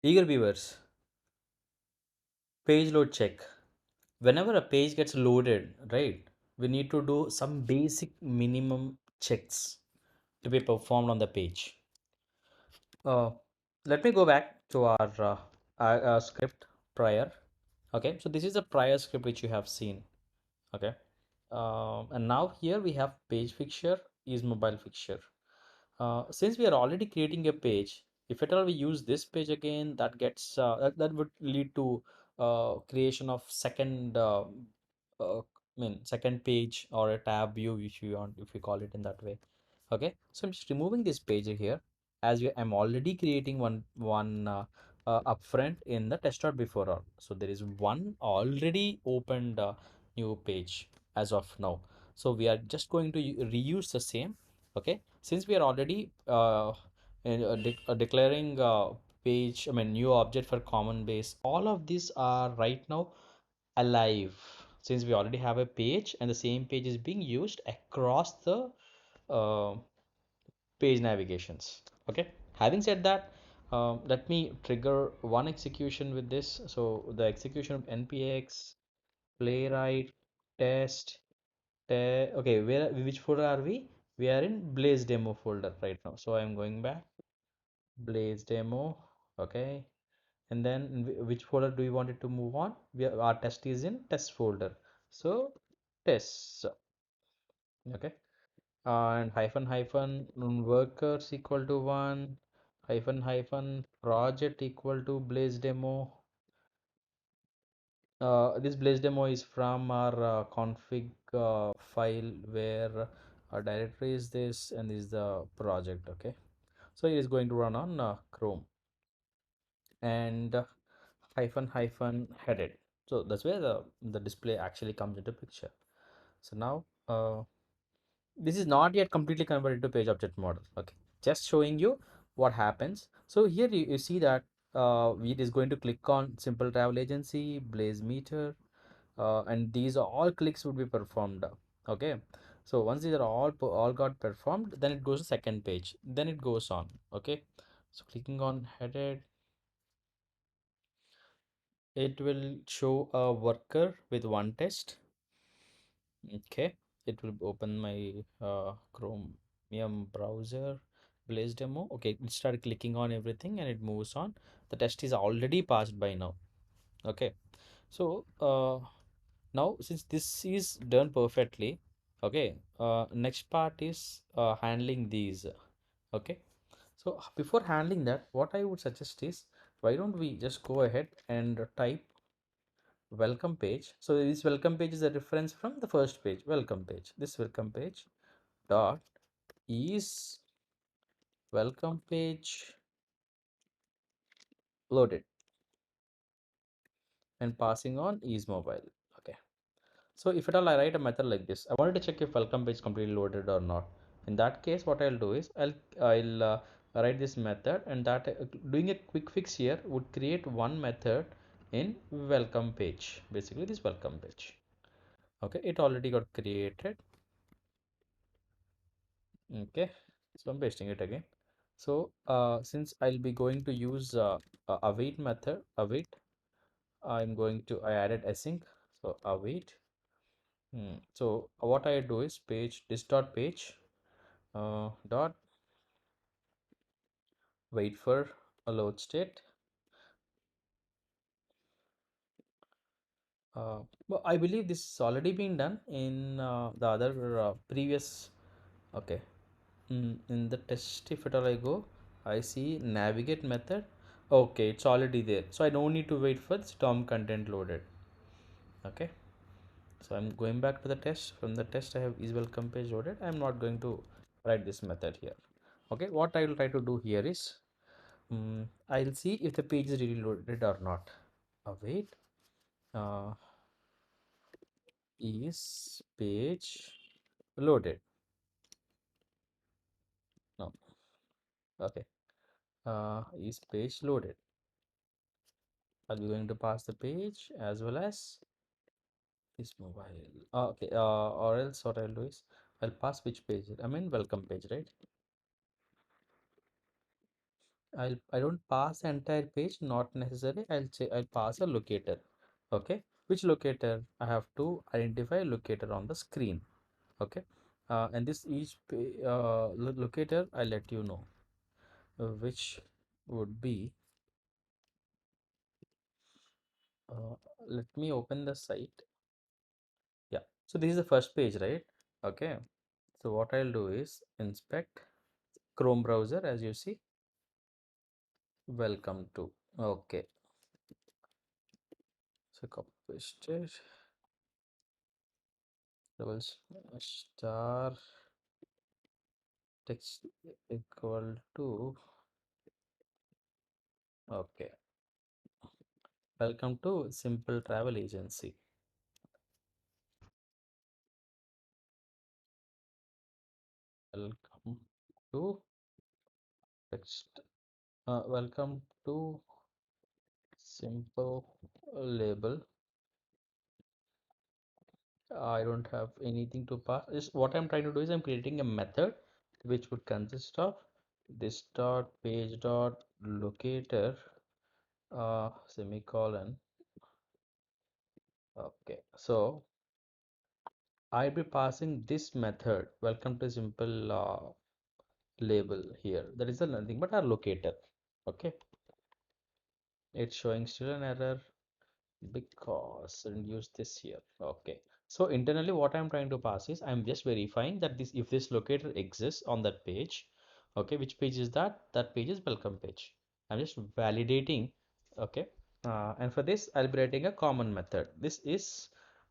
Eager viewers, page load check. Whenever a page gets loaded, right, we need to do some basic minimum checks to be performed on the page. Uh, Let me go back to our script prior. Okay, so this is a prior script which you have seen. Okay, and now here we have page fixture is mobile fixture. Since we are already creating a page, if at all we use this page again, that would lead to creation of second page or a tab view if you want, if we call it in that way. Okay, so I'm just removing this page here as I'm already creating one upfront in the test dot before all. So there is one already opened new page as of now. So we are just going to reuse the same. Okay, since we are already declaring page, I mean new object for common base, all of these are right now alive, since we already have a page and the same page is being used across the uh, page navigations. Okay, having said that, let me trigger one execution with this. So the execution of npx playwright test. Okay, which folder are we? We are in Blaze demo folder right now. So I'm going back, Blaze demo. Okay, and then in which folder do we want it to move on? Our test is in test folder. So test. Okay, and hyphen hyphen workers equal to one, hyphen hyphen project equal to Blaze demo. This Blaze demo is from our config file where our directory is this and this is the project. Okay, so it is going to run on Chrome and hyphen hyphen headed. So that's where the display actually comes into picture. So now this is not yet completely converted to page object model. Okay, just showing you what happens. So here you see that it is going to click on simple travel agency, Blaze meter, and these all clicks would be performed. Okay, so once these are all got performed, then it goes to second page, then it goes on. Okay, so clicking on headed, it will show a worker with one test. Okay, it will open my Chromium browser, Blaze demo. Okay, it started clicking on everything and it moves on. The test is already passed by now. Okay, so now since this is done perfectly, okay, next part is handling these. Okay, so before handling that, what I would suggest is, why don't we just go ahead and type welcome page. So this welcome page is a reference from the first page, welcome page. This welcome page dot is welcome page loaded and passing on is mobile. Okay, so if at all I write a method like this, I wanted to check if welcome page is completely loaded or not. In that case, what I'll do is I'll write this method, and that doing a quick fix here would create one method in welcome page, basically this welcome page. Okay, it already got created. Okay, so I'm pasting it again. So since I'll be going to use await method, await, I added async. So await. So what I do is page this dot page dot wait for a load state. Well, I believe this has already been done in the other previous. Okay, in the test, if at all I go, I see navigate method. Okay, it's already there, so I don't need to wait for this DOM content loaded. Okay, so I'm going back to the test. From the test, I have is welcome page loaded. I'm not going to write this method here. Okay, what I will try to do here is, I'll see if the page is really loaded or not. Await uh, is page loaded? No. Okay, is page loaded? I'll be going to pass the page as well as this mobile. Okay, or else what I'll do is I'll pass which page? I mean welcome page, right? I don't pass the entire page, not necessary. I'll pass a locator. Okay, which locator? I have to identify locator on the screen. Okay, and this locator I'll let you know, which would be. Uh, Let me open the site. Yeah, so this is the first page, right? Okay, so what I'll do is inspect Chrome browser, as you see. Welcome to. Okay, so copy paste it. Double star text equal to. Okay, welcome to Simple Travel Agency. Welcome to text. Welcome to Simple Label. I don't have anything to pass. Is what I'm trying to do is I'm creating a method which would consist of this dot page dot locator semicolon. Okay, so I'll be passing this method. Welcome to simple label here. That is the nothing but our locator. Okay, it's showing still an error because I didn't use this here. Okay, so internally what I'm trying to pass is I'm just verifying that this if this locator exists on that page. Okay, which page is that? That page is welcome page. I'm just validating. Okay, and for this I'll be writing a common method. This is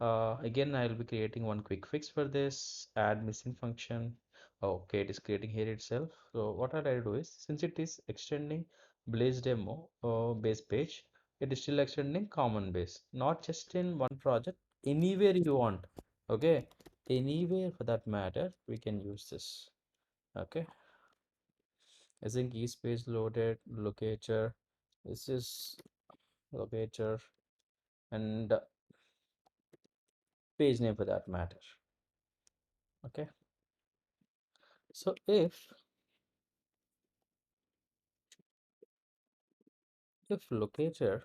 again I'll be creating one quick fix for this add missing function. Okay, it is creating here itself. So what I'll do is since it is extending Blaze demo base page, it is still extending common base, not just in one project, anywhere you want. Okay, anywhere for that matter we can use this. Okay, I think space loaded locator, this is locator, and page name for that matter. Okay, so if locator.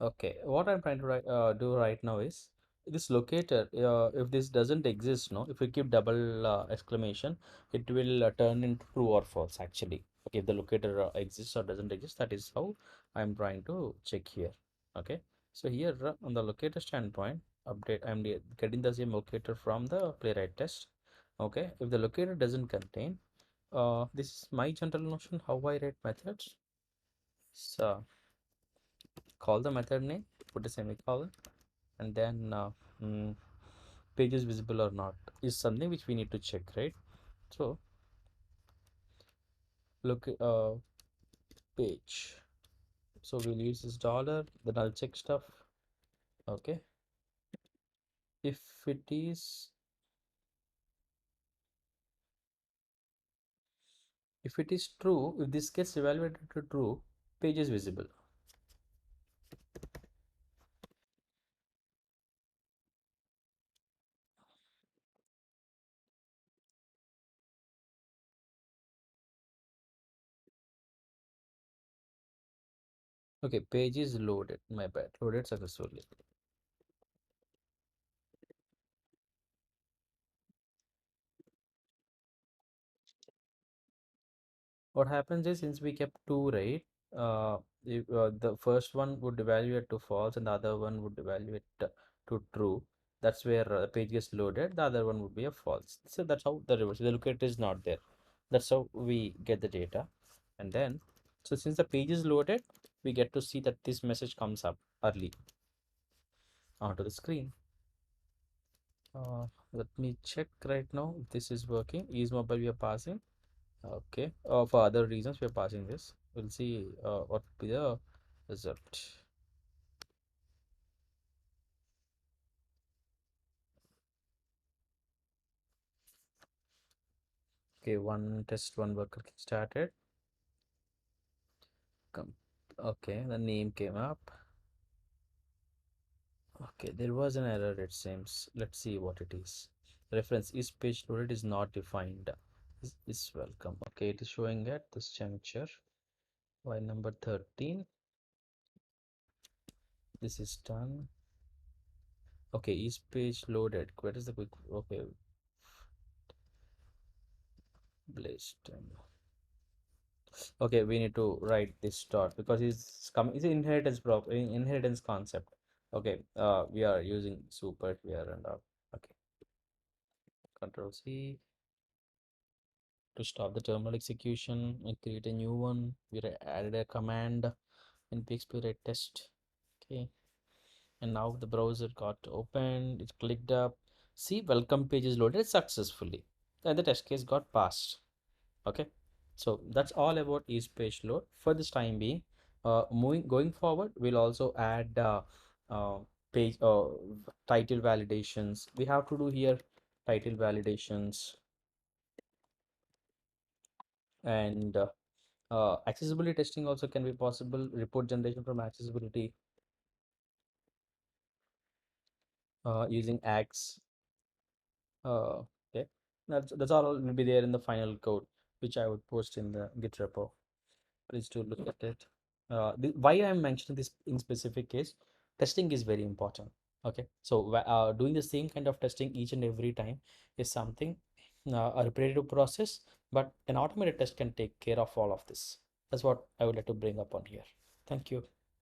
Okay, what I'm trying to do right now is this locator. If this doesn't exist, no, if we keep double exclamation, it will turn into true or false. Actually, okay, if the locator exists or doesn't exist, that is how I'm trying to check here. Okay, so here on the locator standpoint, update. Getting the same locator from the playwright test. Okay, if the locator doesn't contain, this is my general notion how I write methods. So call the method name, put a semicolon, and then mm, page is visible or not is something which we need to check, right? So look page, so we'll use this dollar, then I'll check stuff. Okay, if it is true, if this gets evaluated to true, page is visible. Okay, page is loaded, my bad, loaded successfully. What happens is since we kept two, right? The first one would evaluate to false and the other one would evaluate to true. That's where the page gets loaded. The other one would be a false. So that's how the reverse. The locator is not there. That's how we get the data. And then, so since the page is loaded, we get to see that this message comes up early onto the screen. Let me check right now if this is working. Is mobile we are passing. Okay. For other reasons, we are passing this. We'll see what will be the result. Okay, one test, one worker started. Come. Okay, the name came up. Okay, there was an error, it seems. Let's see what it is. Reference is page loaded is not defined. Is welcome. Okay, it is showing at this juncture. While number 13, this is done. Okay, is page loaded? What is the quick? Okay, blessed. Okay, we need to write this dot because it's coming. It's an inheritance inheritance concept. Okay, we are using super here and okay, Control C to stop the terminal execution and create a new one. We added a command in PXP test. Okay, and now the browser got opened. It clicked up. See, welcome page is loaded successfully, and the test case got passed. Okay, so that's all about is page load for this time being. Moving going forward, we'll also add uh, page title validations. We have to do here title validations and accessibility testing also can be possible. Report generation from accessibility using Axe. Okay, that's all will be there in the final code, which I would post in the Git repo. Please do look at it. Why I'm mentioning this in specific case, testing is very important. Okay, so doing the same kind of testing each and every time is something a repetitive process, but an automated test can take care of all of this. That's what I would like to bring up on here. Thank you.